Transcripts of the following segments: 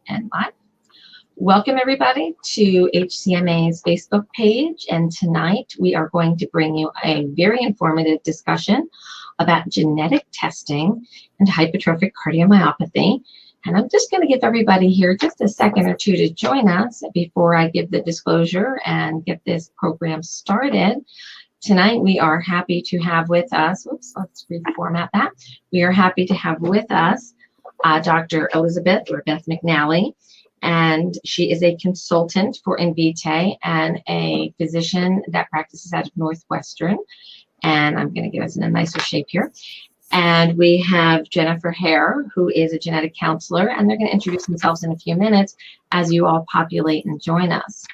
and live. Welcome everybody to HCMA's Facebook page, and tonight we are going to bring you a very informative discussion about genetic testing and hypertrophic cardiomyopathy. And I'm just going to give everybody here just a second or two to join us before I give the disclosure and get this program started. Tonight we are happy to have with us, let's reformat that. We are happy to have with us Dr. Elizabeth or Beth Mcnally, and she is a consultant for Invitae and a physician that practices out of Northwestern. And I'm going to get us in a nicer shape here. And we have Jennifer Hare, who is a genetic counselor, and they're going to introduce themselves in a few minutes as you all populate and join us.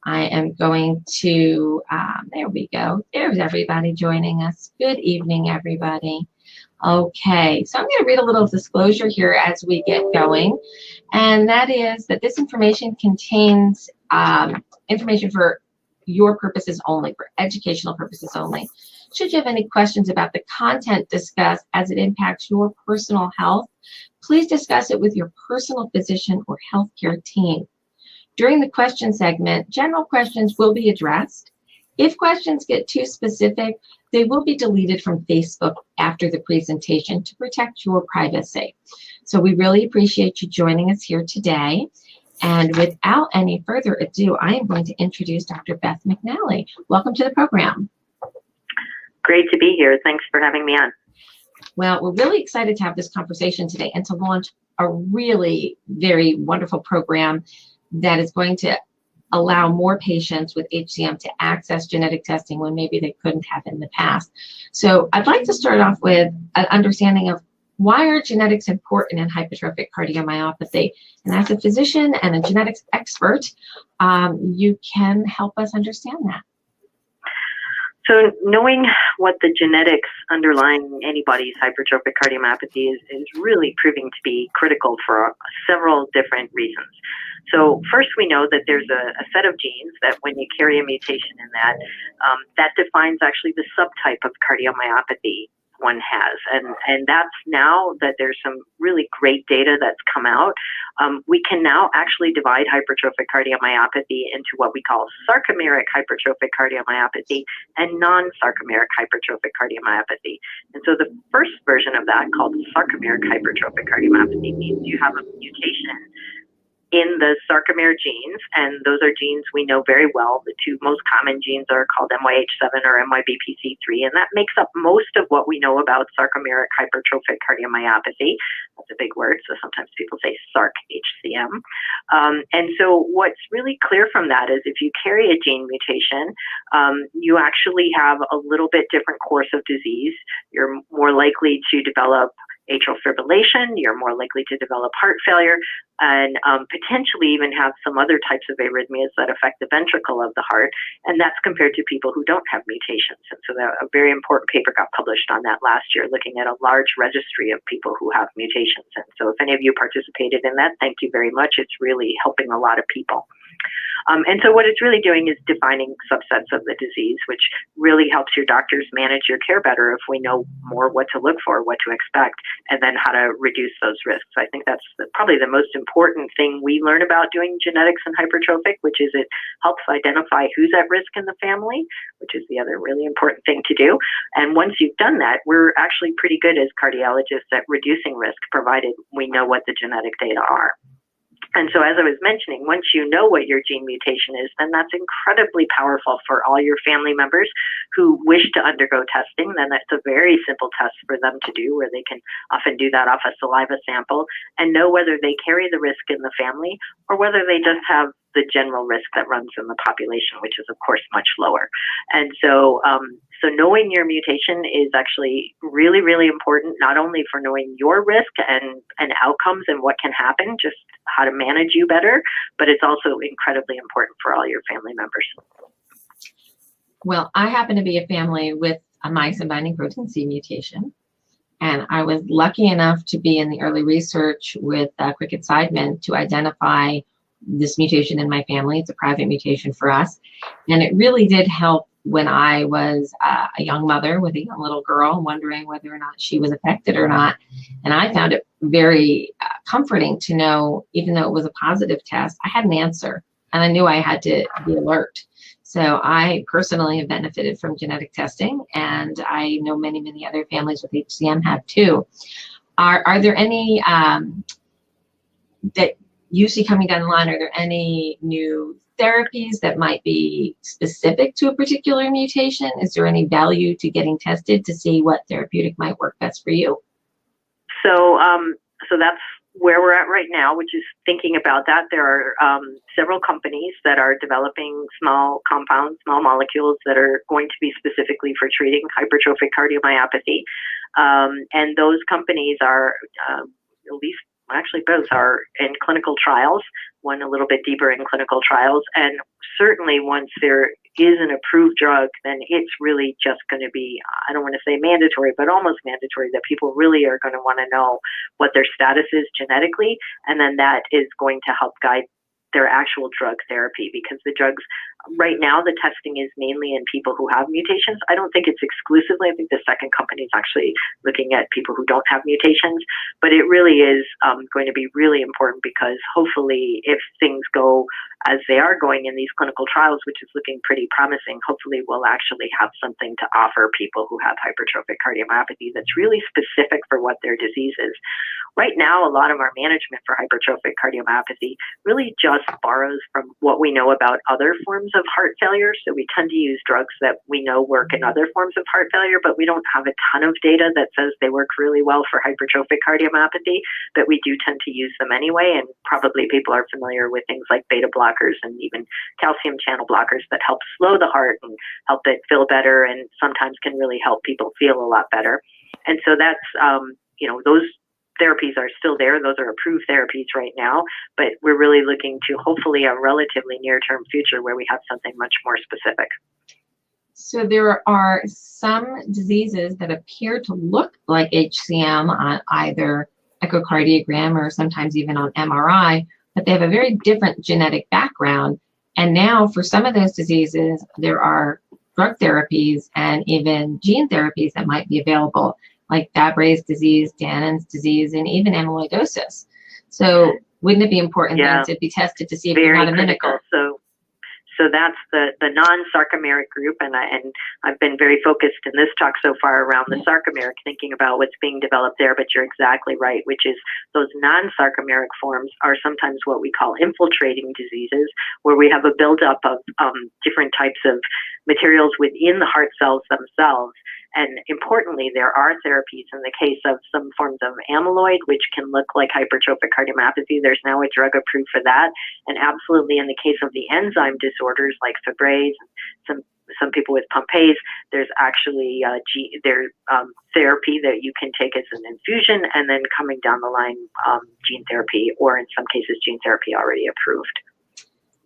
I am going to, there we go. There's everybody joining us. Good evening, everybody. Okay, so I'm going to read a little disclosure here as we get going, and that is that this information contains information for your purposes only, for educational purposes only. Should you have any questions about the content discussed as it impacts your personal health, please discuss it with your personal physician or healthcare team. During the question segment, general questions will be addressed. If questions get too specific, they will be deleted from Facebook after the presentation to protect your privacy. So we really appreciate you joining us here today. And without any further ado, I am going to introduce Dr. Beth Mcnally. Welcome to the program. Great to be here. Thanks for having me on. Well, we're really excited to have this conversation today and to launch a really very wonderful program that is going to allow more patients with HCM to access genetic testing when maybe they couldn't have in the past. So I'd like to start off with an understanding of why are genetics important in hypertrophic cardiomyopathy? And as a physician and a genetics expert, you can help us understand that. So knowing what the genetics underlying anybody's hypertrophic cardiomyopathy is really proving to be critical for several different reasons. So first, we know that there's a set of genes that when you carry a mutation in that defines actually the subtype of cardiomyopathy one has. And that's now that there's some really great data that's come out, we can now actually divide hypertrophic cardiomyopathy into what we call sarcomeric hypertrophic cardiomyopathy and non-sarcomeric hypertrophic cardiomyopathy. And so the first version of that, called sarcomeric hypertrophic cardiomyopathy, means you have a mutation in the sarcomere genes, and those are genes we know very well. The two most common genes are called MYH7 or MYBPC3, and that makes up most of what we know about sarcomeric hypertrophic cardiomyopathy. That's a big word, so sometimes people say Sarc-HCM. And so what's really clear from that is if you carry a gene mutation, you actually have a little bit different course of disease. You're more likely to develop atrial fibrillation, you're more likely to develop heart failure, and potentially even have some other types of arrhythmias that affect the ventricle of the heart, and that's compared to people who don't have mutations. And so a very important paper got published on that last year, looking at a large registry of people who have mutations. And so if any of you participated in that, thank you very much. It's really helping a lot of people. And so what it's really doing is defining subsets of the disease, which really helps your doctors manage your care better if we know more what to look for, what to expect, and then how to reduce those risks. I think that's probably the most important thing we learn about doing genetics and hypertrophic, which is it helps identify who's at risk in the family, which is the other really important thing to do. And once you've done that, we're actually pretty good as cardiologists at reducing risk, provided we know what the genetic data are. And so as I was mentioning, once you know what your gene mutation is, then that's incredibly powerful for all your family members who wish to undergo testing. Then that's a very simple test for them to do, where they can often do that off a saliva sample and know whether they carry the risk in the family or whether they just have the general risk that runs in the population, which is of course much lower. And so so knowing your mutation is actually really, really important, not only for knowing your risk and outcomes and what can happen, just how to manage you better, but it's also incredibly important for all your family members. Well, I happen to be a family with a myosin binding protein C mutation, and I was lucky enough to be in the early research with Cricket Seidman to identify this mutation in my family. It's a private mutation for us, and it really did help when I was a young mother with a young little girl, wondering whether or not she was affected or not. And I found it very comforting to know, even though it was a positive test, I had an answer and I knew I had to be alert. So I personally have benefited from genetic testing, and I know many, many other families with HCM have too. Are there any that you see coming down the line? Are there any new therapies that might be specific to a particular mutation? Is there any value to getting tested to see what therapeutic might work best for you? So, so that's where we're at right now, which is thinking about that. There are several companies that are developing small compounds, small molecules that are going to be specifically for treating hypertrophic cardiomyopathy. And those companies are, at least actually both are in clinical trials, one a little bit deeper in clinical trials. And certainly once there is an approved drug, then it's really just going to be, I don't want to say mandatory, but almost mandatory, that people really are going to want to know what their status is genetically. And then that is going to help guide their actual drug therapy, because the drugs right now, the testing is mainly in people who have mutations. I don't think it's exclusively. I think the second company is actually looking at people who don't have mutations, but it really is going to be really important, because hopefully if things go as they are going in these clinical trials, which is looking pretty promising, hopefully we'll actually have something to offer people who have hypertrophic cardiomyopathy that's really specific for what their disease is. Right now, a lot of our management for hypertrophic cardiomyopathy really just borrows from what we know about other forms of heart failure. So we tend to use drugs that we know work in other forms of heart failure, but we don't have a ton of data that says they work really well for hypertrophic cardiomyopathy, but we do tend to use them anyway. And probably people are familiar with things like beta blockers and even calcium channel blockers that help slow the heart and help it feel better, and sometimes can really help people feel a lot better. And so that's, those therapies are still there. Those are approved therapies right now, but we're really looking to hopefully a relatively near-term future where we have something much more specific. So there are some diseases that appear to look like HCM on either echocardiogram or sometimes even on MRI, but they have a very different genetic background. And now for some of those diseases, there are drug therapies and even gene therapies that might be available, like Fabry's disease, Danon's disease, and even amyloidosis. So wouldn't it be important then to be tested to see if you're not a mimicker? So that's the non-sarcomeric group, and I've been very focused in this talk so far around the sarcomeric, thinking about what's being developed there, but you're exactly right, which is those non-sarcomeric forms are sometimes what we call infiltrating diseases, where we have a buildup of different types of materials within the heart cells themselves. And importantly, there are therapies in the case of some forms of amyloid, which can look like hypertrophic cardiomyopathy. There's now a drug approved for that. And absolutely in the case of the enzyme disorders like Fabry's, some people with Pompe's, there's actually therapy that you can take as an infusion, and then coming down the line, gene therapy, or in some cases, gene therapy already approved.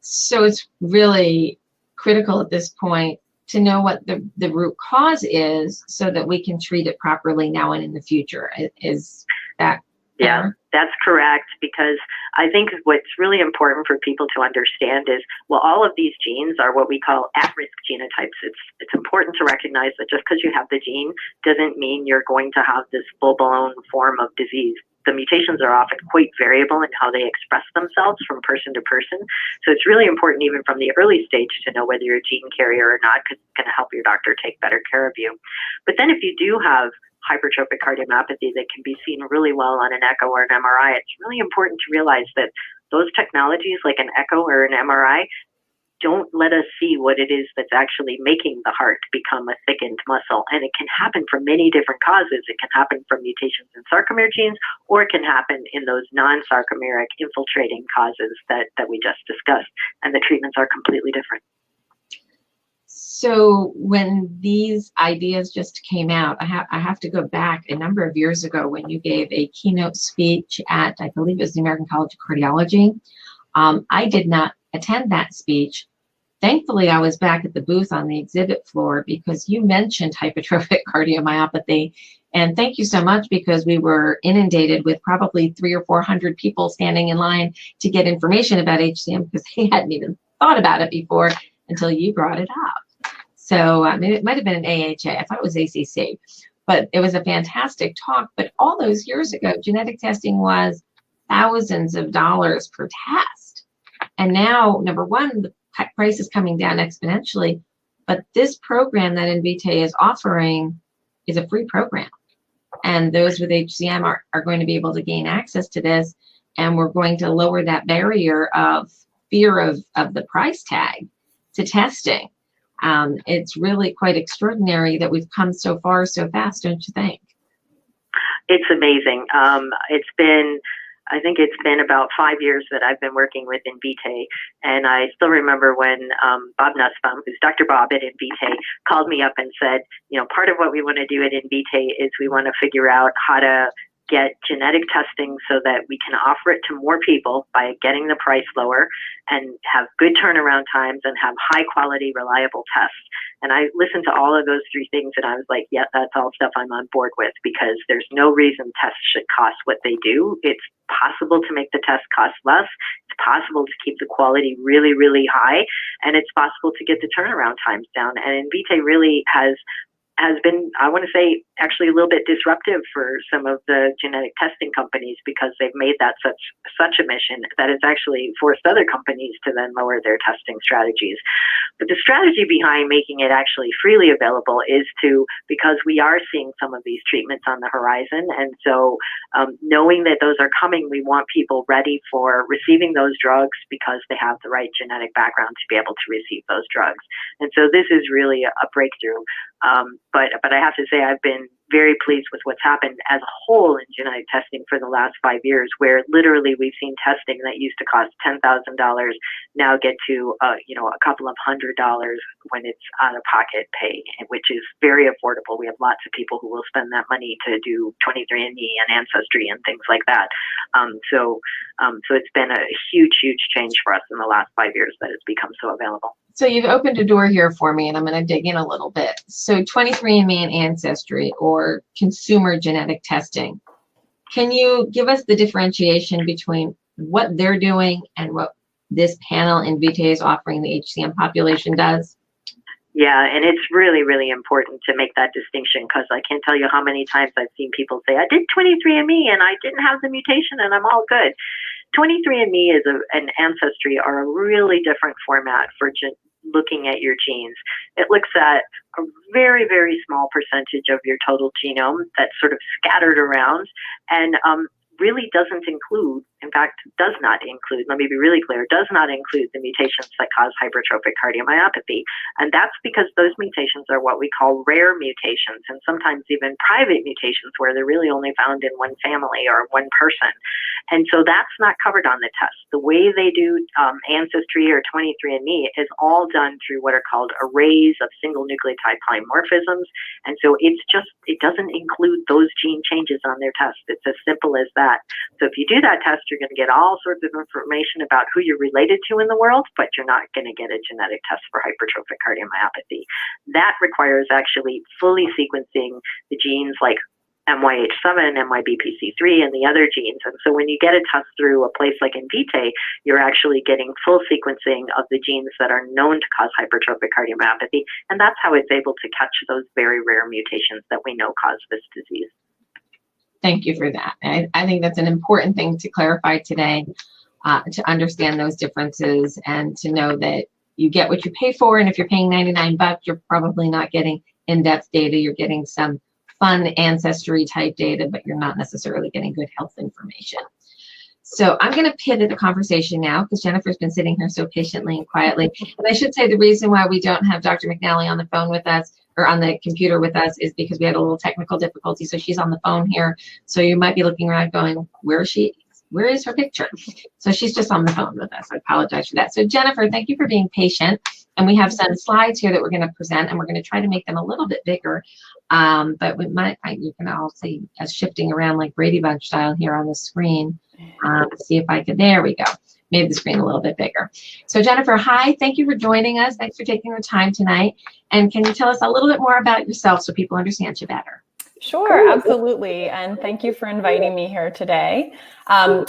So it's really critical at this point to know what the root cause is so that we can treat it properly now and in the future. Is that fair? Yeah, that's correct, because I think what's really important for people to understand is, well, all of these genes are what we call at-risk genotypes. It's important to recognize that just because you have the gene doesn't mean you're going to have this full-blown form of disease. The mutations are often quite variable in how they express themselves from person to person. So it's really important even from the early stage to know whether you're a gene carrier or not, because it's going to help your doctor take better care of you. But then if you do have hypertrophic cardiomyopathy that can be seen really well on an echo or an MRI, it's really important to realize that those technologies like an echo or an MRI don't let us see what it is that's actually making the heart become a thickened muscle. And it can happen from many different causes. It can happen from mutations in sarcomere genes, or it can happen in those non-sarcomeric infiltrating causes that we just discussed. And the treatments are completely different. So when these ideas just came out, I have to go back a number of years ago when you gave a keynote speech at, I believe it was the American College of Cardiology. I did not attend that speech. Thankfully, I was back at the booth on the exhibit floor because you mentioned hypertrophic cardiomyopathy. And thank you so much, because we were inundated with probably 300 or 400 people standing in line to get information about HCM because they hadn't even thought about it before until you brought it up. So it might have been an AHA. I thought it was ACC, but it was a fantastic talk. But all those years ago, genetic testing was thousands of dollars per test. And now, number one, the price is coming down exponentially. But this program that Invitae is offering is a free program. And those with HCM are going to be able to gain access to this. And we're going to lower that barrier of fear of the price tag to testing. It's really quite extraordinary that we've come so far so fast, don't you think? It's amazing. I think it's been about 5 years that I've been working with Invitae, and I still remember when Bob Nussbaum, who's Dr. Bob at Invitae, called me up and said, part of what we want to do at Invitae is we want to figure out how to get genetic testing so that we can offer it to more people by getting the price lower and have good turnaround times and have high quality, reliable tests. And I listened to all of those three things and I was like, yeah, that's all stuff I'm on board with, because there's no reason tests should cost what they do. It's possible to make the test cost less. It's possible to keep the quality really, really high. And it's possible to get the turnaround times down. And Invitae really has been, I want to say, actually a little bit disruptive for some of the genetic testing companies, because they've made that such a mission that it's actually forced other companies to then lower their testing strategies. But the strategy behind making it actually freely available is because we are seeing some of these treatments on the horizon. And so knowing that those are coming, we want people ready for receiving those drugs because they have the right genetic background to be able to receive those drugs. And so this is really a breakthrough. But I have to say I've been very pleased with what's happened as a whole in genetic testing for the last 5 years, where literally we've seen testing that used to cost $10,000 now get to a couple of $100 when it's out of pocket pay, which is very affordable. We have lots of people who will spend that money to do 23andMe and Ancestry and things like that. So it's been a huge change for us in the last 5 years that it's become so available. So you've opened a door here for me, and I'm going to dig in a little bit. So 23andMe and Ancestry, or consumer genetic testing. Can you give us the differentiation between what they're doing and what this panel Invitae is offering the HCM population does? Yeah, and it's really, really important to make that distinction, because I can't tell you how many times I've seen people say, I did 23andMe and I didn't have the mutation and I'm all good. 23andMe and Ancestry are a really different format for looking at your genes. It looks at a very, very small percentage of your total genome that's sort of scattered around, and really doesn't include, in fact, does not include, let me be really clear, does not include the mutations that cause hypertrophic cardiomyopathy. And that's because those mutations are what we call rare mutations, and sometimes even private mutations where they're really only found in one family or one person. And so that's not covered on the test. The way they do Ancestry or 23andMe is all done through what are called arrays of single nucleotide polymorphisms. And so it doesn't include those gene changes on their test. It's as simple as that. So if you do that test, you're going to get all sorts of information about who you're related to in the world, but you're not going to get a genetic test for hypertrophic cardiomyopathy. That requires actually fully sequencing the genes like MYH7, MYBPC3, and the other genes. And so when you get a test through a place like Invitae, you're actually getting full sequencing of the genes that are known to cause hypertrophic cardiomyopathy. And that's how it's able to catch those very rare mutations that we know cause this disease. Thank you for that. I think that's an important thing to clarify today, to understand those differences and to know that you get what you pay for. And if you're paying $99, you're probably not getting in-depth data. You're getting some fun ancestry type data, but you're not necessarily getting good health information. So I'm going to pivot the conversation now, because Jennifer's been sitting here so patiently and quietly. And I should say the reason why we don't have Dr. McNally on the phone with us, or on the computer with us, is because we had a little technical difficulty. So she's on the phone here. So you might be looking around going, where is she? Where is her picture? So she's just on the phone with us. I apologize for that. So Jennifer, thank you for being patient. And we have some slides here that we're going to present, and we're going to try to make them a little bit bigger. But we might, you can all see us shifting around like Brady Bunch style here on the screen. See if I could, there we go. Made the screen a little bit bigger. So Jennifer, hi, thank you for joining us. Thanks for taking the time tonight. And can you tell us a little bit more about yourself so people understand you better? Sure, absolutely. And thank you for inviting me here today.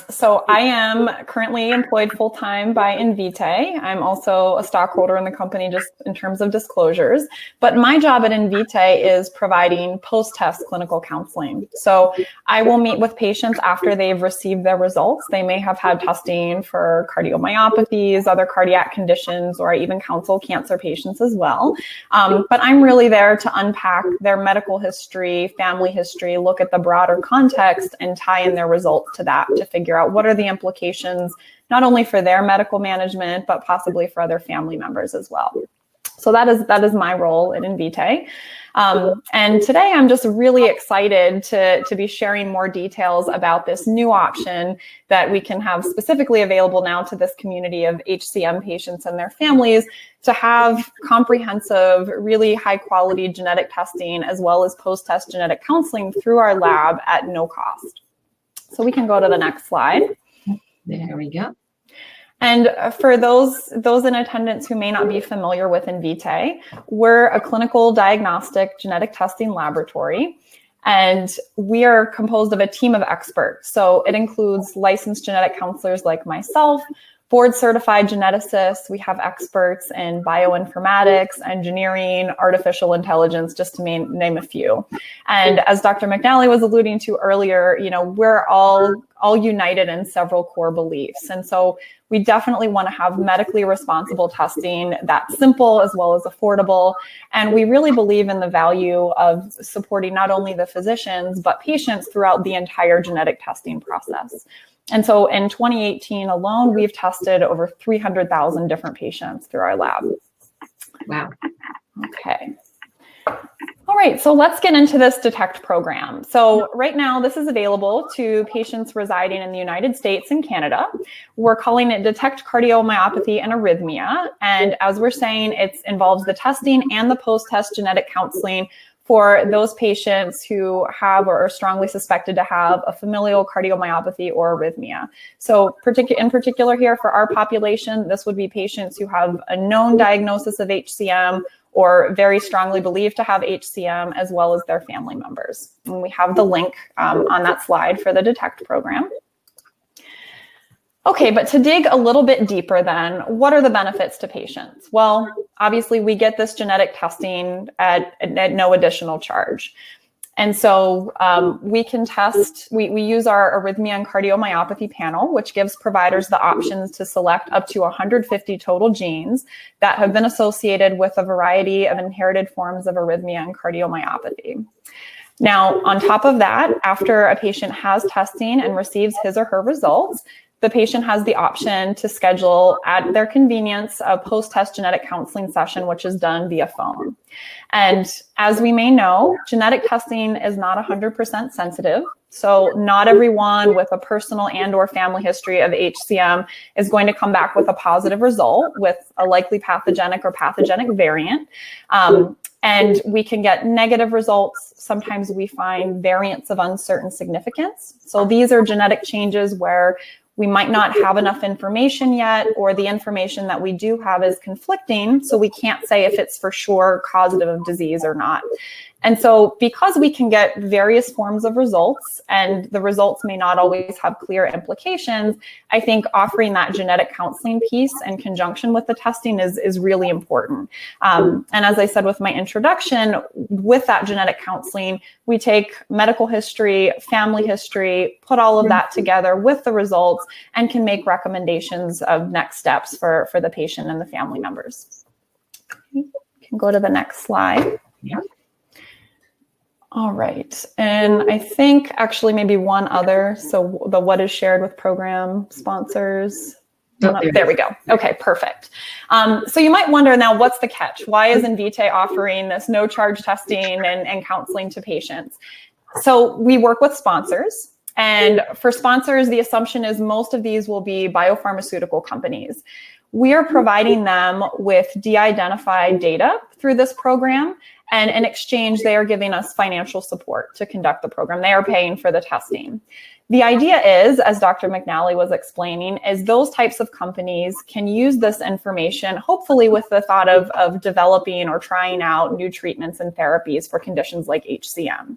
So I am currently employed full-time by Invitae. I'm also a stockholder in the company just in terms of disclosures. But my job at Invitae is providing post-test clinical counseling. So I will meet with patients after they've received their results. They may have had testing for cardiomyopathies, other cardiac conditions, or I even counsel cancer patients as well. But I'm really there to unpack their medical history, family history, look at the broader context and tie in their results to that to figure out what are the implications, not only for their medical management, but possibly for other family members as well. So that is my role at Invitae. And today I'm just really excited to be sharing more details about this new option that we can have specifically available now to this community of HCM patients and their families to have comprehensive, really high quality genetic testing as well as post-test genetic counseling through our lab at no cost. So we can go to the next slide. There we go. And for those in attendance who may not be familiar with Invitae, we're a clinical diagnostic genetic testing laboratory, and we are composed of a team of experts. So it includes licensed genetic counselors like myself, board certified geneticists. We have experts in bioinformatics, engineering, artificial intelligence, just to name a few. And as Dr. McNally was alluding to earlier, we're all united in several core beliefs. And so we definitely want to have medically responsible testing that's simple as well as affordable. And we really believe in the value of supporting not only the physicians, but patients throughout the entire genetic testing process. And so in 2018 alone, we've tested over 300,000 different patients through our lab. Wow. Okay. All right, so let's get into this DETECT program. So right now, this is available to patients residing in the United States and Canada. We're calling it DETECT Cardiomyopathy and Arrhythmia. And as we're saying, it involves the testing and the post-test genetic counseling for those patients who have or are strongly suspected to have a familial cardiomyopathy or arrhythmia. So in particular here for our population, this would be patients who have a known diagnosis of HCM or very strongly believed to have HCM, as well as their family members. And we have the link on that slide for the DETECT program. Okay, but to dig a little bit deeper then, what are the benefits to patients? Well, obviously we get this genetic testing at no additional charge. And so we can test, we use our arrhythmia and cardiomyopathy panel, which gives providers the options to select up to 150 total genes that have been associated with a variety of inherited forms of arrhythmia and cardiomyopathy. Now, on top of that, after a patient has testing and receives his or her results, the patient has the option to schedule at their convenience a post-test genetic counseling session, which is done via phone. And as we may know, genetic testing is not 100% sensitive. So not everyone with a personal and or family history of HCM is going to come back with a positive result with a likely pathogenic or pathogenic variant. And we can get negative results. Sometimes we find variants of uncertain significance. So these are genetic changes where we might not have enough information yet, or the information that we do have is conflicting, so we can't say if it's for sure causative of disease or not. And so because we can get various forms of results and the results may not always have clear implications, I think offering that genetic counseling piece in conjunction with the testing is really important. And as I said with my introduction, with that genetic counseling, we take medical history, family history, put all of that together with the results and can make recommendations of next steps for the patient and the family members. You can go to the next slide. Yeah. All right, and I think actually maybe one other, so the what is shared with program sponsors. Oh, there we go. Okay, perfect. So you might wonder now, what's the catch? Why is Invitae offering this no charge testing and counseling to patients? So we work with sponsors, and for sponsors, the assumption is most of these will be biopharmaceutical companies. We are providing them with de-identified data through this program, and in exchange, they are giving us financial support to conduct the program. They are paying for the testing. The idea is, as Dr. McNally was explaining, is those types of companies can use this information, hopefully with the thought of developing or trying out new treatments and therapies for conditions like HCM.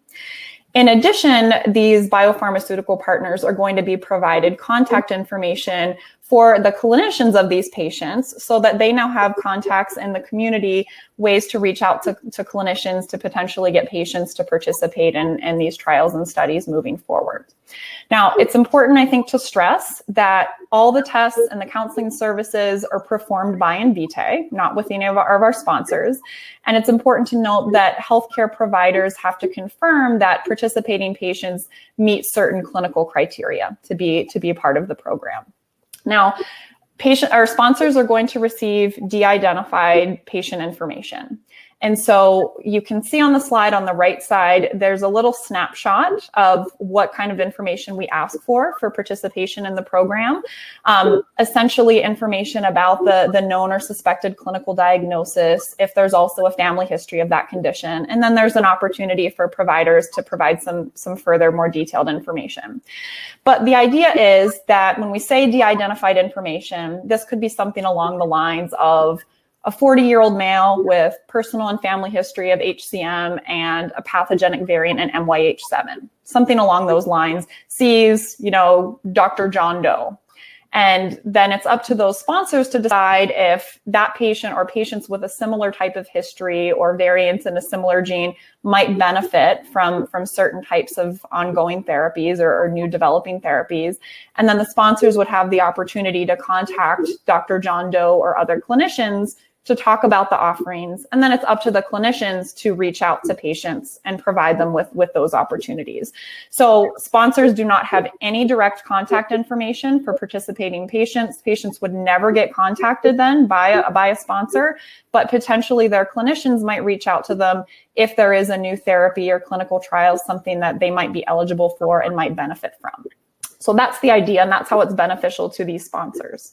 In addition, these biopharmaceutical partners are going to be provided contact information for the clinicians of these patients so that they now have contacts in the community, ways to reach out to clinicians to potentially get patients to participate in these trials and studies moving forward. Now, it's important, I think, to stress that all the tests and the counseling services are performed by Invitae, not with any of our sponsors. And it's important to note that healthcare providers have to confirm that participating patients meet certain clinical criteria to be a part of the program. Now, our sponsors are going to receive de-identified patient information. And so you can see on the slide on the right side, there's a little snapshot of what kind of information we ask for participation in the program. Essentially information about the known or suspected clinical diagnosis, if there's also a family history of that condition. And then there's an opportunity for providers to provide some further, more detailed information. But the idea is that when we say de-identified information, this could be something along the lines of a 40-year-old male with personal and family history of HCM and a pathogenic variant in MYH7. Something along those lines sees, Dr. John Doe. And then it's up to those sponsors to decide if that patient or patients with a similar type of history or variants in a similar gene might benefit from certain types of ongoing therapies or new developing therapies. And then the sponsors would have the opportunity to contact Dr. John Doe or other clinicians to talk about the offerings. And then it's up to the clinicians to reach out to patients and provide them with those opportunities. So sponsors do not have any direct contact information for participating patients. Patients would never get contacted then by a sponsor, but potentially their clinicians might reach out to them if there is a new therapy or clinical trial, something that they might be eligible for and might benefit from. So that's the idea, and that's how it's beneficial to these sponsors.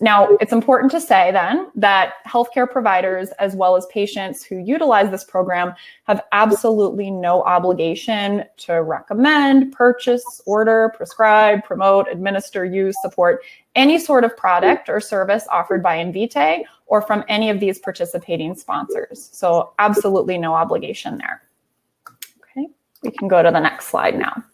Now, it's important to say then that healthcare providers, as well as patients who utilize this program, have absolutely no obligation to recommend, purchase, order, prescribe, promote, administer, use, support any sort of product or service offered by Invitae or from any of these participating sponsors. So absolutely no obligation there. Okay, we can go to the next slide now.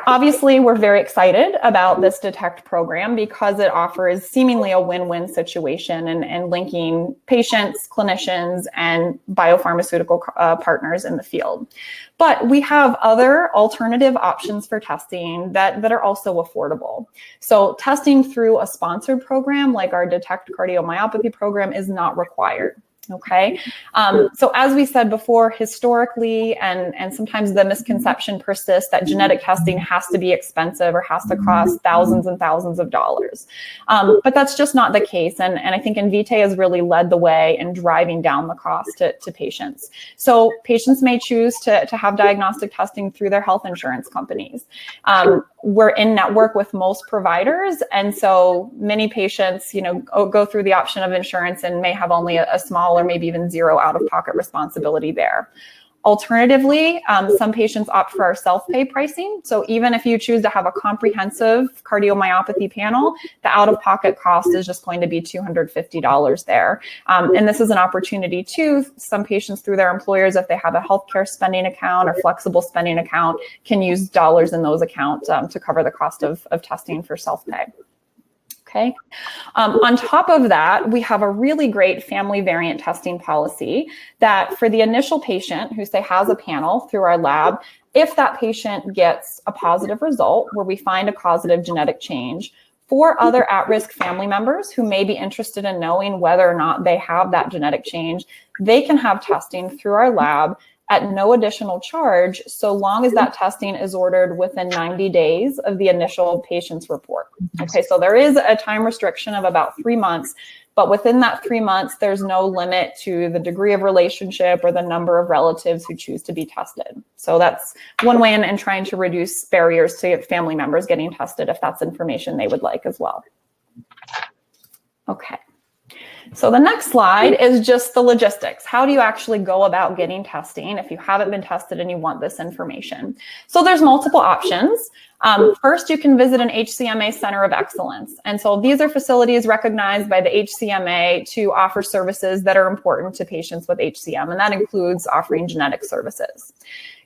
Obviously, we're very excited about this DETECT program because it offers seemingly a win-win situation and linking patients, clinicians, and biopharmaceutical partners in the field. But we have other alternative options for testing that are also affordable. So testing through a sponsored program like our DETECT Cardiomyopathy program is not required. Okay, so as we said before, historically, and sometimes the misconception persists that genetic testing has to be expensive or has to cost thousands and thousands of dollars. But that's just not the case. And I think Invitae has really led the way in driving down the cost to patients. So patients may choose to have diagnostic testing through their health insurance companies. We're in network with most providers. And so many patients, go through the option of insurance and may have only a small or maybe even zero out-of-pocket responsibility there. Alternatively, some patients opt for our self-pay pricing. So even if you choose to have a comprehensive cardiomyopathy panel, the out-of-pocket cost is just going to be $250 there. And this is an opportunity too. Some patients through their employers, if they have a healthcare spending account or flexible spending account, can use dollars in those accounts to cover the cost of testing for self-pay. Okay. On top of that, we have a really great family variant testing policy that for the initial patient who say has a panel through our lab, if that patient gets a positive result where we find a causative genetic change, for other at-risk family members who may be interested in knowing whether or not they have that genetic change, they can have testing through our lab at no additional charge, so long as that testing is ordered within 90 days of the initial patient's report. Okay, so there is a time restriction of about 3 months, but within that 3 months, there's no limit to the degree of relationship or the number of relatives who choose to be tested. So that's one way in trying to reduce barriers to family members getting tested if that's information they would like as well. Okay. So the next slide is just the logistics. How do you actually go about getting testing if you haven't been tested and you want this information? So there's multiple options. First, you can visit an HCMA Center of Excellence. And so these are facilities recognized by the HCMA to offer services that are important to patients with HCM, and that includes offering genetic services.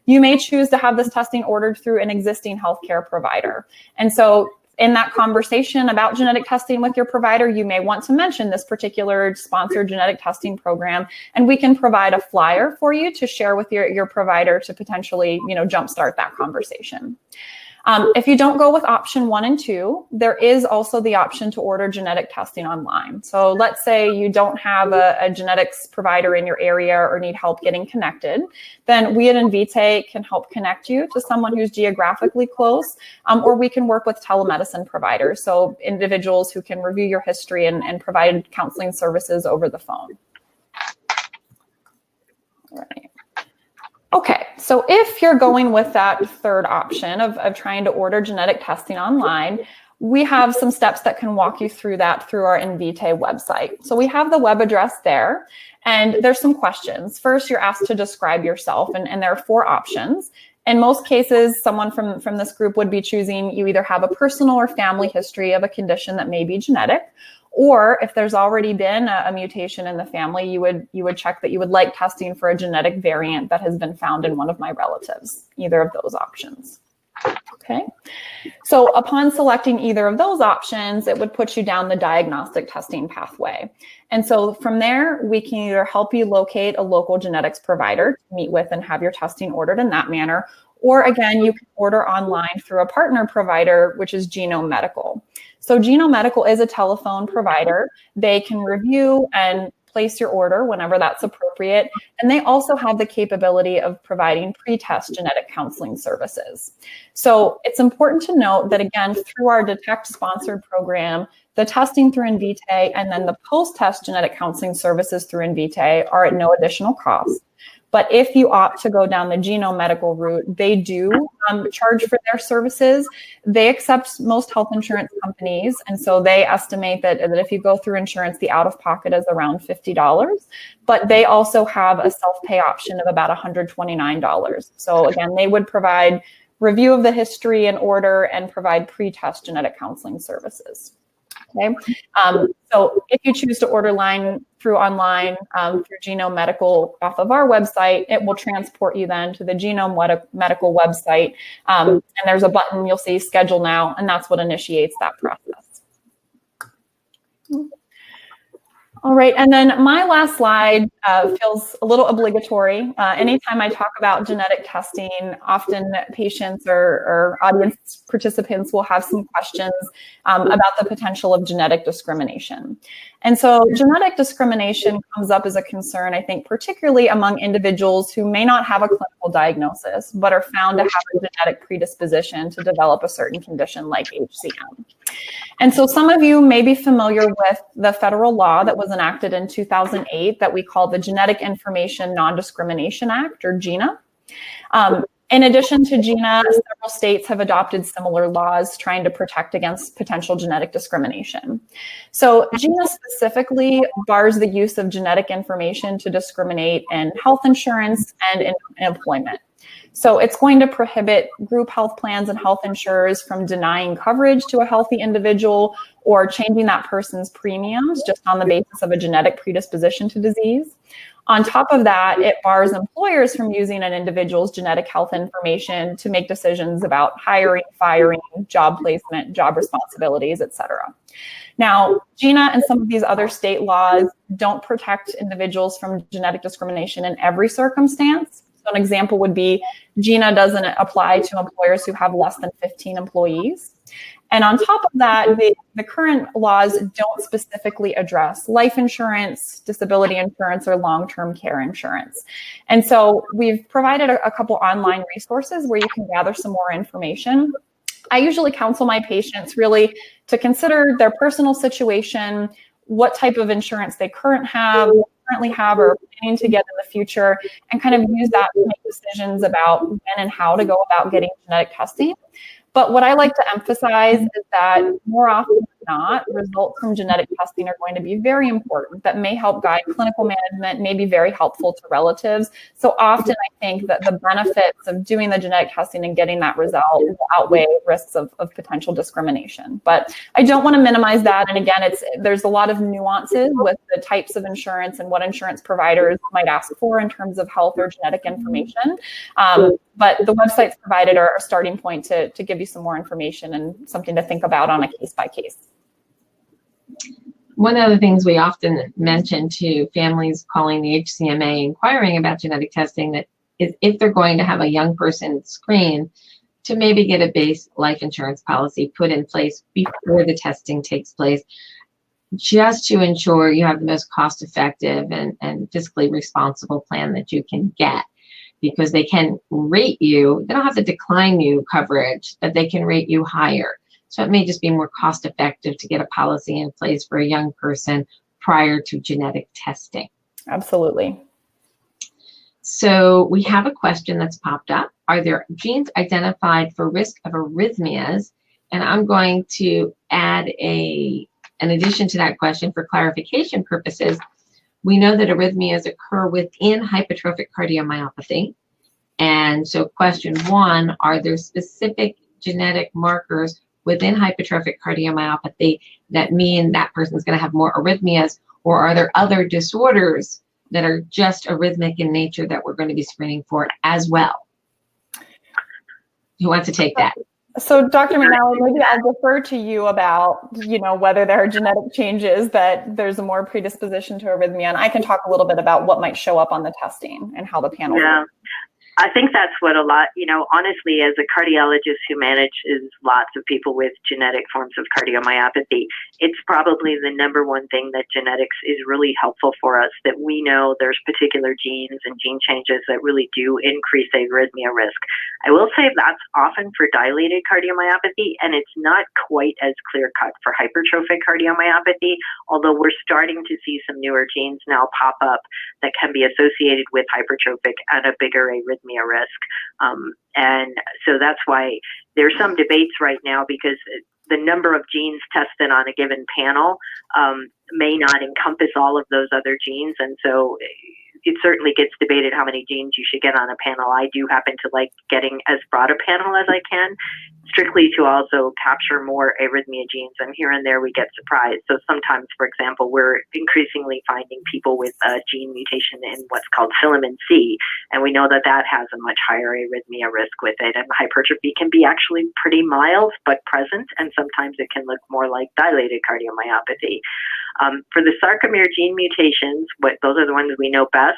You may choose to have this testing ordered through an existing healthcare provider. And so in that conversation about genetic testing with your provider, you may want to mention this particular sponsored genetic testing program, and we can provide a flyer for you to share with your provider to potentially, jumpstart that conversation. If you don't go with option 1 and 2, there is also the option to order genetic testing online. So let's say you don't have a genetics provider in your area or need help getting connected, then we at Invitae can help connect you to someone who's geographically close, or we can work with telemedicine providers, so individuals who can review your history and provide counseling services over the phone. All right. Okay, so if you're going with that third option of trying to order genetic testing online, we have some steps that can walk you through that through our Invitae website. So we have the web address there, and there's some questions. First, you're asked to describe yourself, and there are 4 options. In most cases, someone from this group would be choosing you either have a personal or family history of a condition that may be genetic, or if there's already been a mutation in the family, you would check that you would like testing for a genetic variant that has been found in one of my relatives, either of those options. Okay, so upon selecting either of those options, it would put you down the diagnostic testing pathway. And so from there, we can either help you locate a local genetics provider to meet with and have your testing ordered in that manner, or again, you can order online through a partner provider, which is Genome Medical. So Genome Medical is a telephone provider. They can review and place your order whenever that's appropriate. And they also have the capability of providing pre-test genetic counseling services. So it's important to note that, again, through our Detect sponsored program, the testing through Invitae and then the post-test genetic counseling services through Invitae are at no additional cost. But if you opt to go down the Genome Medical route, they do charge for their services. They accept most health insurance companies. And so they estimate that if you go through insurance, the out-of-pocket is around $50. But they also have a self-pay option of about $129. So again, they would provide review of the history and order and provide pre-test genetic counseling services. Okay, so if you choose to order through online through Genome Medical off of our website, it will transport you then to the Genome Medical website, and there's a button you'll see Schedule Now, and that's what initiates that process. All right, and then my last slide feels a little obligatory. Anytime I talk about genetic testing, often patients or audience participants will have some questions about the potential of genetic discrimination. And so genetic discrimination comes up as a concern, I think, particularly among individuals who may not have a clinical diagnosis, but are found to have a genetic predisposition to develop a certain condition like HCM. And so some of you may be familiar with the federal law that was enacted in 2008 that we call the Genetic Information Non-Discrimination Act, or GINA. In addition to GINA, several states have adopted similar laws trying to protect against potential genetic discrimination. So GINA specifically bars the use of genetic information to discriminate in health insurance and in employment. So it's going to prohibit group health plans and health insurers from denying coverage to a healthy individual or changing that person's premiums just on the basis of a genetic predisposition to disease. On top of that, it bars employers from using an individual's genetic health information to make decisions about hiring, firing, job placement, job responsibilities, et cetera. Now, GINA and some of these other state laws don't protect individuals from genetic discrimination in every circumstance. So an example would be GINA doesn't apply to employers who have less than 15 employees. And on top of that, the current laws don't specifically address life insurance, disability insurance, or long-term care insurance. And so we've provided a couple online resources where you can gather some more information. I usually counsel my patients really to consider their personal situation, what type of insurance they currently have or are planning to get in the future, and kind of use that to make decisions about when and how to go about getting genetic testing. But what I like to emphasize is that more often than not, results from genetic testing are going to be very important. That may help guide clinical management, may be very helpful to relatives. So often I think that the benefits of doing the genetic testing and getting that result will outweigh risks of potential discrimination. But I don't want to minimize that. And again, there's a lot of nuances with the types of insurance and what insurance providers might ask for in terms of health or genetic information. But the websites provided are a starting point to give you some more information and something to think about on a case by case. One of the things we often mention to families calling the HCMA inquiring about genetic testing that is if they're going to have a young person screened, to maybe get a base life insurance policy put in place before the testing takes place, just to ensure you have the most cost-effective and fiscally responsible plan that you can get. Because they can rate you, they don't have to decline you coverage, but they can rate you higher. So it may just be more cost effective to get a policy in place for a young person prior to genetic testing. Absolutely. So we have a question that's popped up. Are there genes identified for risk of arrhythmias? And I'm going to add an addition to that question for clarification purposes. We know that arrhythmias occur within hypertrophic cardiomyopathy. And so question one, are there specific genetic markers within hypertrophic cardiomyopathy that mean that person's going to have more arrhythmias, or are there other disorders that are just arrhythmic in nature that we're going to be screening for as well? Who wants to take that? So Dr. McNally, maybe I'll defer to you about, whether there are genetic changes that there's a more predisposition to arrhythmia, and I can talk a little bit about what might show up on the testing and how the panel works. I think that's what honestly, as a cardiologist who manages lots of people with genetic forms of cardiomyopathy, it's probably the number one thing that genetics is really helpful for us, that we know there's particular genes and gene changes that really do increase arrhythmia risk. I will say that's often for dilated cardiomyopathy, and it's not quite as clear-cut for hypertrophic cardiomyopathy, although we're starting to see some newer genes now pop up that can be associated with hypertrophic and a bigger arrhythmia risk. And so that's why there's some debates right now, because the number of genes tested on a given panel may not encompass all of those other genes. And so it certainly gets debated how many genes you should get on a panel. I do happen to like getting as broad a panel as I can, strictly to also capture more arrhythmia genes. And here and there we get surprised. So sometimes, for example, we're increasingly finding people with a gene mutation in what's called filament C. And we know that that has a much higher arrhythmia risk with it. And hypertrophy can be actually pretty mild, but present. And sometimes it can look more like dilated cardiomyopathy. For the sarcomere gene mutations, those are the ones we know best.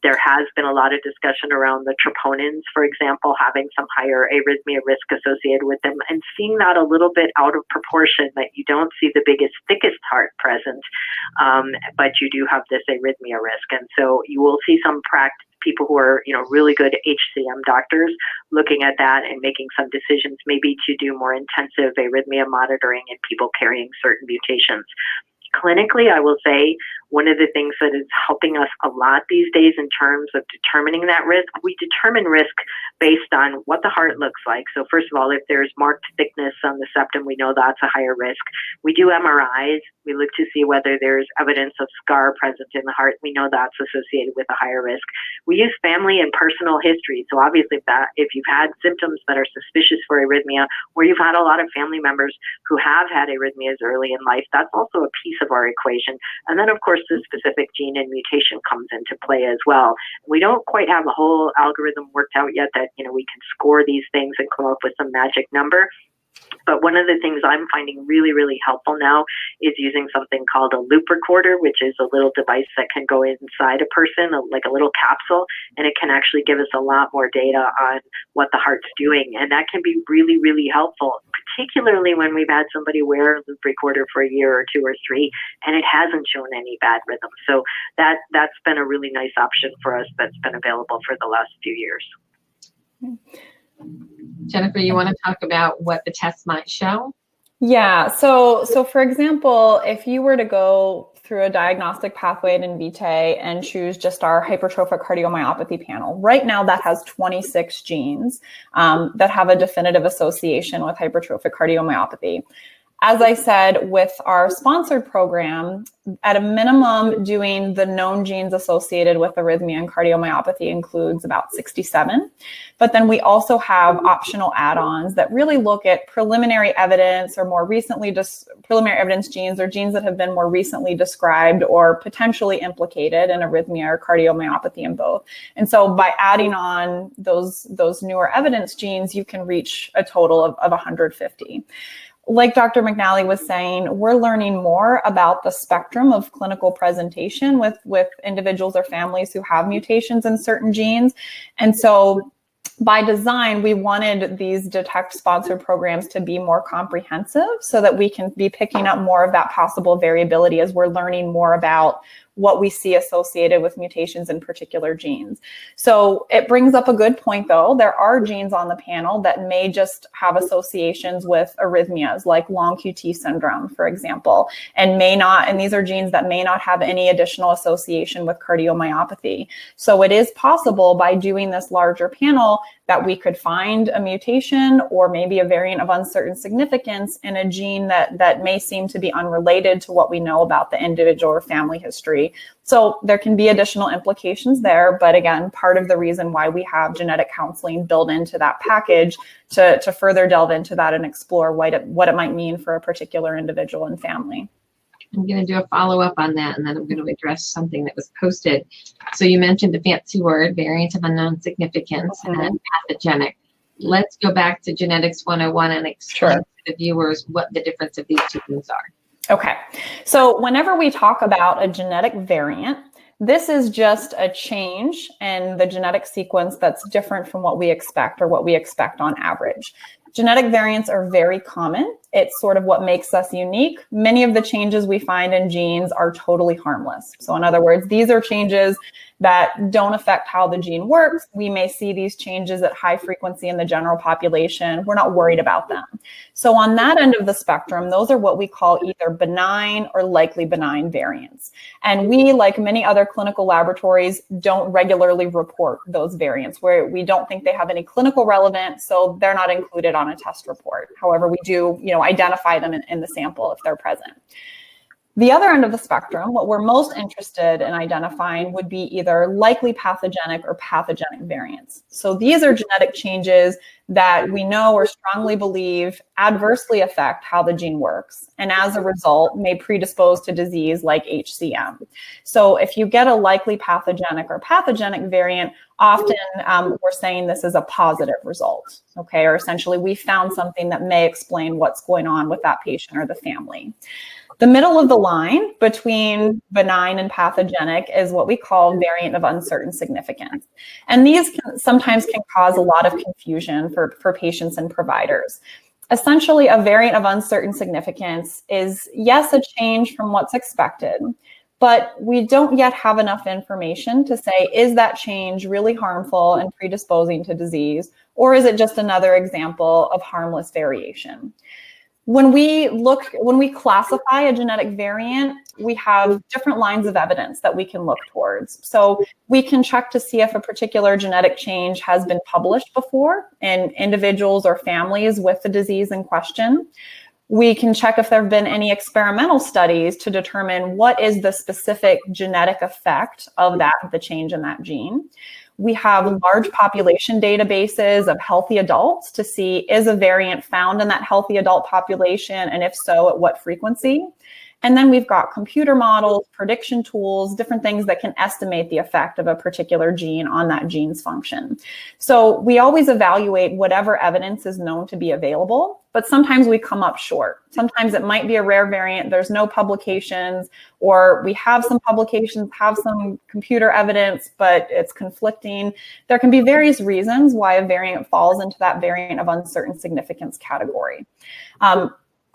There has been a lot of discussion around the troponins, for example, having some higher arrhythmia risk associated with them, and seeing that a little bit out of proportion, that you don't see the biggest, thickest heart present, but you do have this arrhythmia risk. And so you will see some people who are, really good HCM doctors looking at that and making some decisions maybe to do more intensive arrhythmia monitoring in people carrying certain mutations. Clinically, I will say one of the things that is helping us a lot these days in terms of determining that risk, we determine risk based on what the heart looks like. So first of all, if there's marked thickness on the septum, we know that's a higher risk. We do MRIs. We look to see whether there's evidence of scar present in the heart. We know that's associated with a higher risk. We use family and personal history. So obviously, if you've had symptoms that are suspicious for arrhythmia, or you've had a lot of family members who have had arrhythmias early in life, that's also a piece of our equation. And then, of course, the specific gene and mutation comes into play as well. We don't quite have a whole algorithm worked out yet that, we can score these things and come up with some magic number. But one of the things I'm finding really, really helpful now is using something called a loop recorder, which is a little device that can go inside a person, like a little capsule, and it can actually give us a lot more data on what the heart's doing. And that can be really, really helpful, particularly when we've had somebody wear a loop recorder for a year or two or three, and it hasn't shown any bad rhythm. So that's been a really nice option for us that's been available for the last few years. Jennifer, you want to talk about what the test might show? Yeah. So for example, if you were to go through a diagnostic pathway at Invitae and choose just our hypertrophic cardiomyopathy panel, right now that has 26 genes that have a definitive association with hypertrophic cardiomyopathy. As I said, with our sponsored program, at a minimum, doing the known genes associated with arrhythmia and cardiomyopathy includes about 67. But then we also have optional add-ons that really look at preliminary evidence or more recently preliminary evidence genes or genes that have been more recently described or potentially implicated in arrhythmia or cardiomyopathy in both. And so by adding on those newer evidence genes, you can reach a total of 150. Like Dr. McNally was saying, we're learning more about the spectrum of clinical presentation with individuals or families who have mutations in certain genes. And so by design, we wanted these DETECT sponsored programs to be more comprehensive so that we can be picking up more of that possible variability as we're learning more about what we see associated with mutations in particular genes. So it brings up a good point, though. There are genes on the panel that may just have associations with arrhythmias, like long QT syndrome, for example, and these are genes that may not have any additional association with cardiomyopathy. So it is possible by doing this larger panel that we could find a mutation or maybe a variant of uncertain significance in a gene that may seem to be unrelated to what we know about the individual or family history. So there can be additional implications there, but again, part of the reason why we have genetic counseling built into that package to further delve into that and explore what it might mean for a particular individual and family. I'm going to do a follow-up on that, and then I'm going to address something that was posted. So you mentioned the fancy word, variant of unknown significance, and pathogenic. Let's go back to Genetics 101 and explain to the viewers what the difference of these two things are. Okay, so whenever we talk about a genetic variant, this is just a change in the genetic sequence that's different from what we expect or what we expect on average. Genetic variants are very common. It's sort of what makes us unique. Many of the changes we find in genes are totally harmless. So in other words, these are changes that don't affect how the gene works. We may see these changes at high frequency in the general population. We're not worried about them. So on that end of the spectrum, those are what we call either benign or likely benign variants. And we, like many other clinical laboratories, don't regularly report those variants where we don't think they have any clinical relevance, so they're not included on a test report. However, we do, identify them in the sample if they're present. The other end of the spectrum, what we're most interested in identifying would be either likely pathogenic or pathogenic variants. So these are genetic changes that we know or strongly believe adversely affect how the gene works, and as a result may predispose to disease like HCM. So if you get a likely pathogenic or pathogenic variant, often we're saying this is a positive result, okay? Or essentially we found something that may explain what's going on with that patient or the family. The middle of the line between benign and pathogenic is what we call variant of uncertain significance. And these sometimes can cause a lot of confusion for patients and providers. Essentially, a variant of uncertain significance is, yes, a change from what's expected, but we don't yet have enough information to say, is that change really harmful and predisposing to disease, or is it just another example of harmless variation? When we classify a genetic variant, we have different lines of evidence that we can look towards. So we can check to see if a particular genetic change has been published before in individuals or families with the disease in question. We can check if there have been any experimental studies to determine what is the specific genetic effect of the change in that gene. We have large population databases of healthy adults to see, is a variant found in that healthy adult population, and if so, at what frequency? And then we've got computer models, prediction tools, different things that can estimate the effect of a particular gene on that gene's function. So we always evaluate whatever evidence is known to be available, but sometimes we come up short. Sometimes it might be a rare variant, there's no publications, or we have some publications, have some computer evidence, but it's conflicting. There can be various reasons why a variant falls into that variant of uncertain significance category.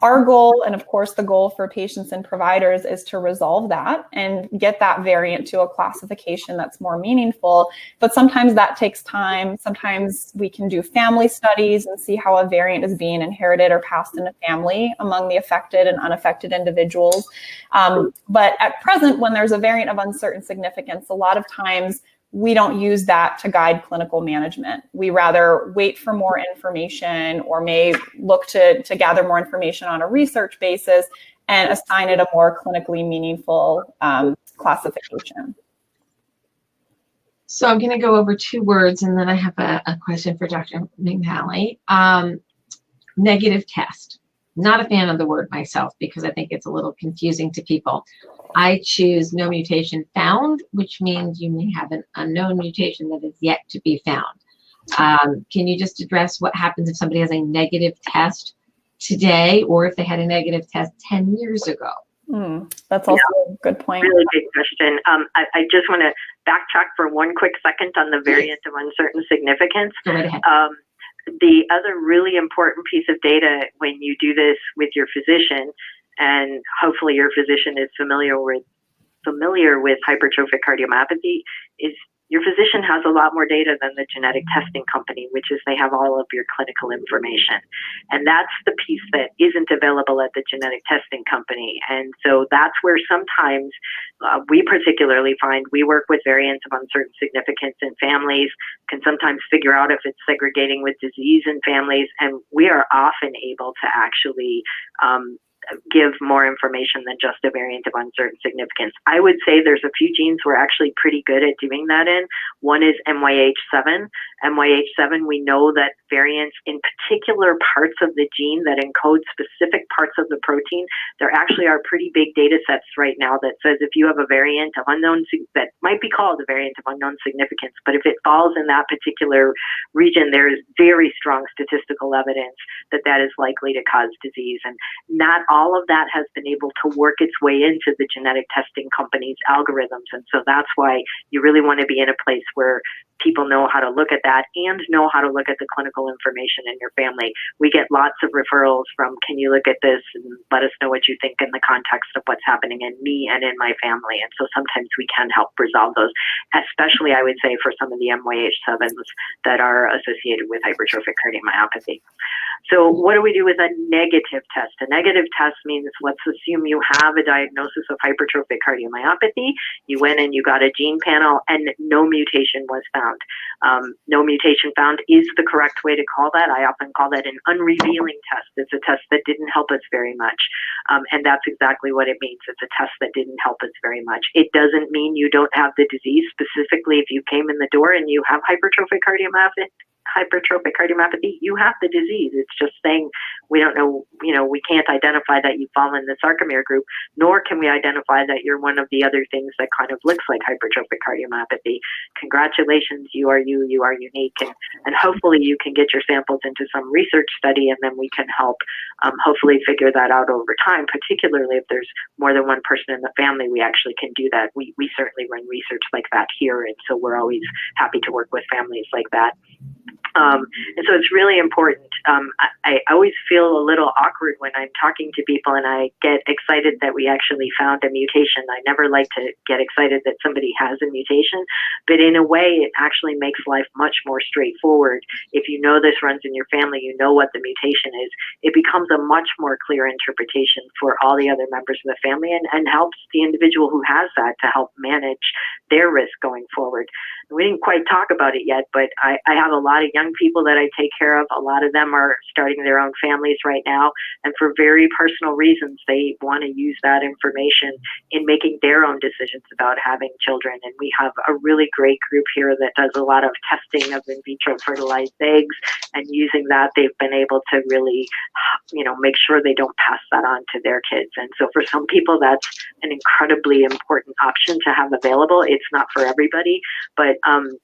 Our goal, and of course the goal for patients and providers, is to resolve that and get that variant to a classification that's more meaningful. But sometimes that takes time. Sometimes we can do family studies and see how a variant is being inherited or passed in a family among the affected and unaffected individuals. But at present, when there's a variant of uncertain significance, a lot of times we don't use that to guide clinical management. We rather wait for more information or may look to gather more information on a research basis and assign it a more clinically meaningful classification. So I'm going to go over 2 words, and then I have a question for Dr. McNally. Negative test. Not a fan of the word myself because I think it's a little confusing to people. I choose no mutation found, which means you may have an unknown mutation that is yet to be found. Can you just address what happens if somebody has a negative test today, or if they had a negative test 10 years ago? That's also a good point. Really big question. I just want to backtrack for one quick second on the variant of uncertain significance. Go right ahead. The other really important piece of data when you do this with your physician, and hopefully your physician is familiar with hypertrophic cardiomyopathy, is your physician has a lot more data than the genetic testing company, which is they have all of your clinical information. And that's the piece that isn't available at the genetic testing company. And so that's where sometimes we particularly find we work with variants of uncertain significance in families, can sometimes figure out if it's segregating with disease in families, and we are often able to actually give more information than just a variant of uncertain significance. I would say there's a few genes we're actually pretty good at doing that in. One is MYH7. MYH7, we know that variants in particular parts of the gene that encode specific parts of the protein, there actually are pretty big data sets right now that says if you have a variant of unknown, that might be called a variant of unknown significance, but if it falls in that particular region, there is very strong statistical evidence that that is likely to cause disease. And not all of that has been able to work its way into the genetic testing company's algorithms. And so that's why you really want to be in a place where people know how to look at that and know how to look at the clinical information in your family. We get lots of referrals from, can you look at this and let us know what you think in the context of what's happening in me and in my family. And so sometimes we can help resolve those, especially I would say for some of the MYH7s that are associated with hypertrophic cardiomyopathy. So what do we do with a negative test? A negative test means, let's assume you have a diagnosis of hypertrophic cardiomyopathy. You went and you got a gene panel and no mutation was found. No mutation found is the correct way to call that. I often call that an unrevealing test. It's a test that didn't help us very much. And that's exactly what it means. It's a test that didn't help us very much. It doesn't mean you don't have the disease. Specifically, if you came in the door and you have hypertrophic cardiomyopathy, you have the disease. It's just saying we don't know, we can't identify that you fall in the sarcomere group, nor can we identify that you're one of the other things that kind of looks like hypertrophic cardiomyopathy. Congratulations, you are unique, and hopefully you can get your samples into some research study, and then we can help hopefully figure that out over time, particularly if there's more than one person in the family. We actually can do that. We certainly run research like that here, and so we're always happy to work with families like that. And so it's really important. I always feel a little awkward when I'm talking to people and I get excited that we actually found a mutation. I never like to get excited that somebody has a mutation, but in a way it actually makes life much more straightforward. If you know this runs in your family, you know what the mutation is, it becomes a much more clear interpretation for all the other members of the family, and helps the individual who has that to help manage their risk going forward. We didn't quite talk about it yet, but I have a lot of young people that I take care of. A lot of them are starting their own families right now, and for very personal reasons, they want to use that information in making their own decisions about having children. And we have a really great group here that does a lot of testing of in vitro fertilized eggs, and using that, they've been able to really, make sure they don't pass that on to their kids. And so for some people, that's an incredibly important option to have available. It's not for everybody, but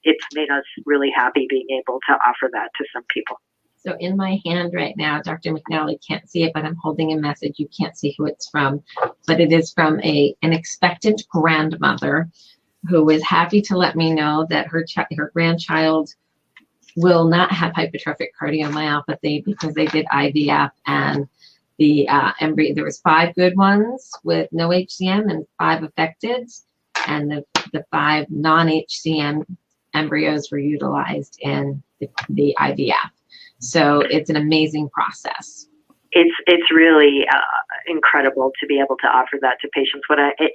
it's made us really happy being able to offer that to some people. So in my hand right now, Dr. McNally can't see it, but I'm holding a message. You can't see who it's from, but it is from an expectant grandmother who is happy to let me know that her grandchild will not have hypertrophic cardiomyopathy because they did IVF, and the embryo, there was 5 good ones with no HCM and 5 affected, and the 5 non-HCM embryos were utilized in the IVF. So it's an amazing process. It's really incredible to be able to offer that to patients.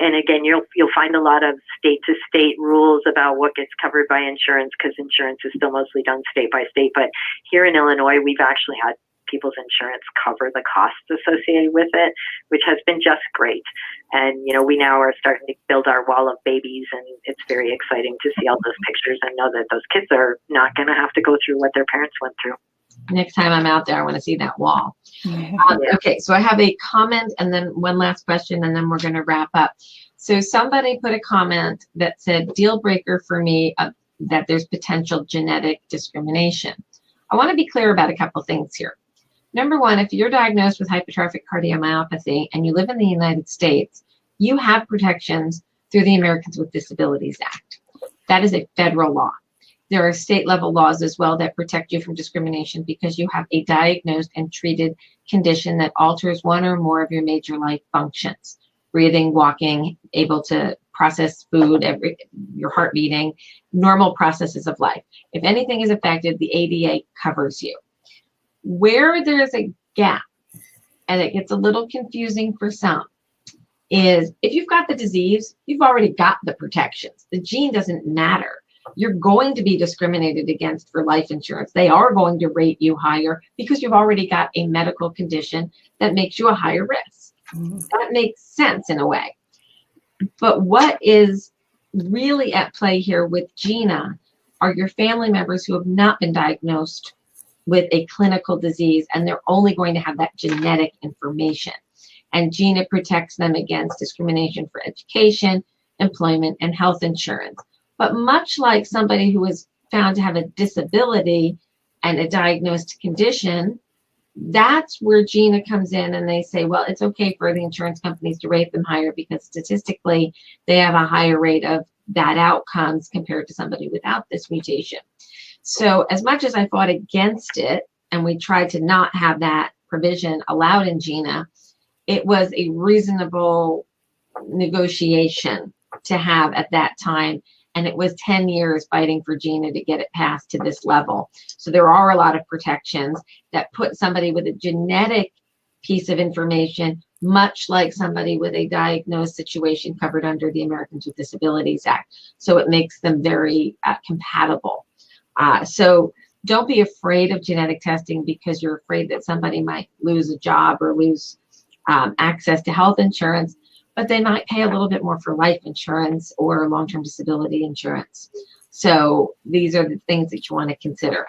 And again, you'll find a lot of state to state rules about what gets covered by insurance, because insurance is still mostly done state by state. But here in Illinois, we've actually had people's insurance cover the costs associated with it, which has been just great. And we now are starting to build our wall of babies, and it's very exciting to see all those pictures and know that those kids are not going to have to go through what their parents went through. Next time I'm out there, I want to see that wall. Okay, so I have a comment and then one last question, and then we're going to wrap up. So somebody put a comment that said, deal breaker for me that there's potential genetic discrimination. I want to be clear about a couple things here. Number one, if you're diagnosed with hypertrophic cardiomyopathy and you live in the United States, you have protections through the Americans with Disabilities Act. That is a federal law. There are state level laws as well that protect you from discrimination because you have a diagnosed and treated condition that alters one or more of your major life functions: breathing, walking, able to process food, your heart beating, normal processes of life. If anything is affected, the ADA covers you. Where there's a gap, and it gets a little confusing for some, is if you've got the disease, you've already got the protections. The gene doesn't matter. You're going to be discriminated against for life insurance. They are going to rate you higher because you've already got a medical condition that makes you a higher risk. That makes sense in a way. But what is really at play here with Gina are your family members who have not been diagnosed with a clinical disease, and they're only going to have that genetic information. And Gina protects them against discrimination for education, employment, and health insurance. But much like somebody who is found to have a disability and a diagnosed condition, that's where Gina comes in and they say, well, it's okay for the insurance companies to rate them higher because statistically they have a higher rate of bad outcomes compared to somebody without this mutation. So as much as I fought against it and we tried to not have that provision allowed in Gina, it was a reasonable negotiation to have at that time. And it was 10 years fighting for Gina to get it passed to this level. So there are a lot of protections that put somebody with a genetic piece of information, much like somebody with a diagnosed situation covered under the Americans with Disabilities Act. So it makes them very compatible. So don't be afraid of genetic testing because you're afraid that somebody might lose a job or lose access to health insurance, but they might pay a little bit more for life insurance or long-term disability insurance. So these are the things that you want to consider.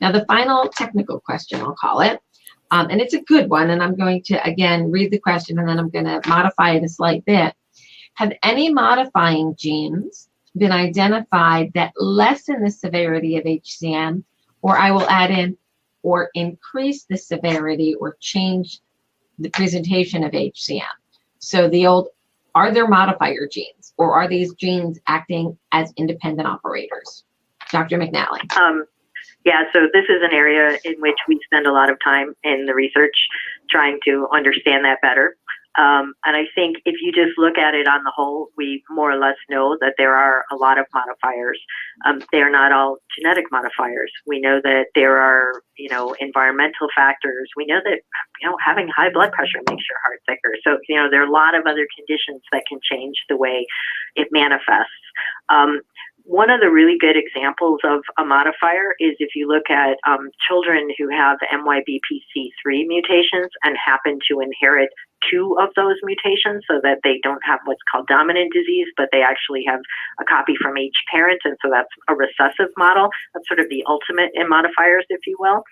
Now, the final technical question, I'll call it, and it's a good one, and I'm going to, again, read the question, and then I'm going to modify it a slight bit. Have any modifying genes been identified that lessen the severity of HCM, or I will add in, or increase the severity or change the presentation of HCM? So the old, are there modifier genes, or are these genes acting as independent operators? Dr. McNally. Yeah, so this is an area in which we spend a lot of time in the research trying to understand that better. And I think if you just look at it on the whole, we more or less know that there are a lot of modifiers. They are not all genetic modifiers. We know that there are, environmental factors. We know that, having high blood pressure makes your heart thicker. So, there are a lot of other conditions that can change the way it manifests. One of the really good examples of a modifier is if you look at children who have MYBPC3 mutations and happen to inherit 2 of those mutations, so that they don't have what's called dominant disease, but they actually have a copy from each parent, and so that's a recessive model. That's sort of the ultimate in modifiers, if you will.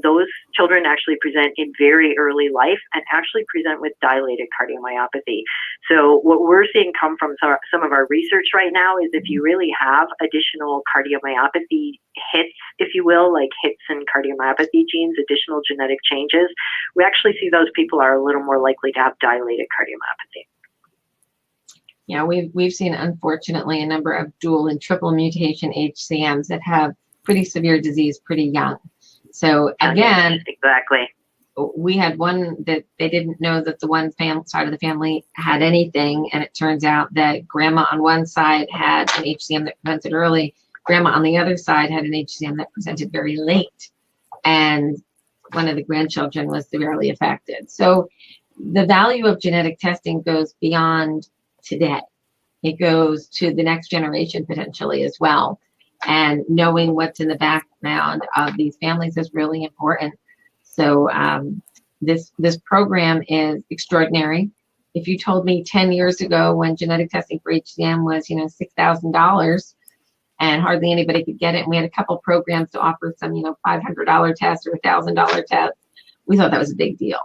Those children actually present in very early life and actually present with dilated cardiomyopathy. So what we're seeing come from some of our research right now is if you really have additional cardiomyopathy hits, if you will, like hits in cardiomyopathy genes, additional genetic changes, we actually see those people are a little more likely to have dilated cardiomyopathy. Yeah, we've seen, unfortunately, a number of dual and triple mutation HCMs that have pretty severe disease pretty young. So again, exactly. We had one that they didn't know that the one side of the family had anything, and it turns out that grandma on one side had an HCM that presented early, grandma on the other side had an HCM that presented very late. And one of the grandchildren was severely affected. So the value of genetic testing goes beyond today. It goes to the next generation potentially as well. And knowing what's in the background of these families is really important. So this program is extraordinary. If you told me 10 years ago when genetic testing for HCM was, $6,000 and hardly anybody could get it, and we had a couple programs to offer some, $500 tests or $1,000 tests, we thought that was a big deal.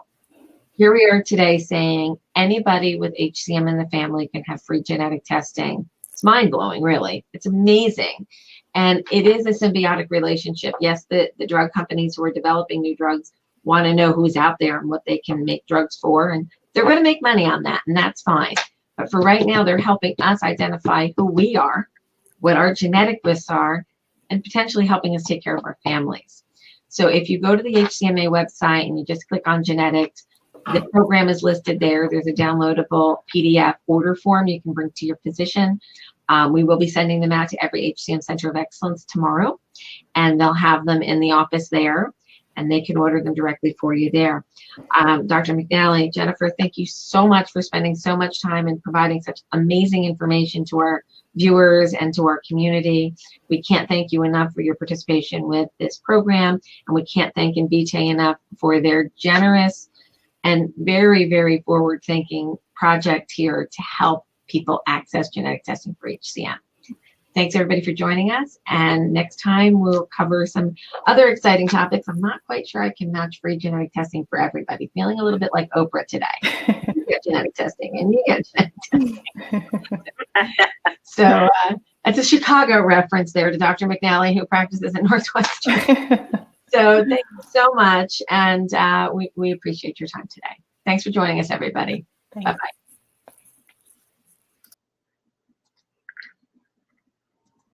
Here we are today saying anybody with HCM in the family can have free genetic testing. It's mind-blowing, really. It's amazing. And it is a symbiotic relationship. Yes, the drug companies who are developing new drugs want to know who's out there and what they can make drugs for, and they're going to make money on that, and that's fine. But for right now, they're helping us identify who we are, what our genetic risks are, and potentially helping us take care of our families. So if you go to the HCMA website and you just click on genetics, the program is listed there. There's a downloadable PDF order form you can bring to your physician. We will be sending them out to every HCM Center of Excellence tomorrow, and they'll have them in the office there, and they can order them directly for you there. Dr. McNally, Jennifer, thank you so much for spending so much time and providing such amazing information to our viewers and to our community. We can't thank you enough for your participation with this program, and we can't thank Invitae enough for their generous and very, very forward-thinking project here to help people access genetic testing for HCM. Thanks, everybody, for joining us. And next time, we'll cover some other exciting topics. I'm not quite sure I can match free genetic testing for everybody. Feeling a little bit like Oprah today. You get genetic testing, and you get genetic testing. So that's a Chicago reference there to Dr. McNally, who practices at Northwestern. So thank you so much, and we appreciate your time today. Thanks for joining us, everybody. Bye-bye.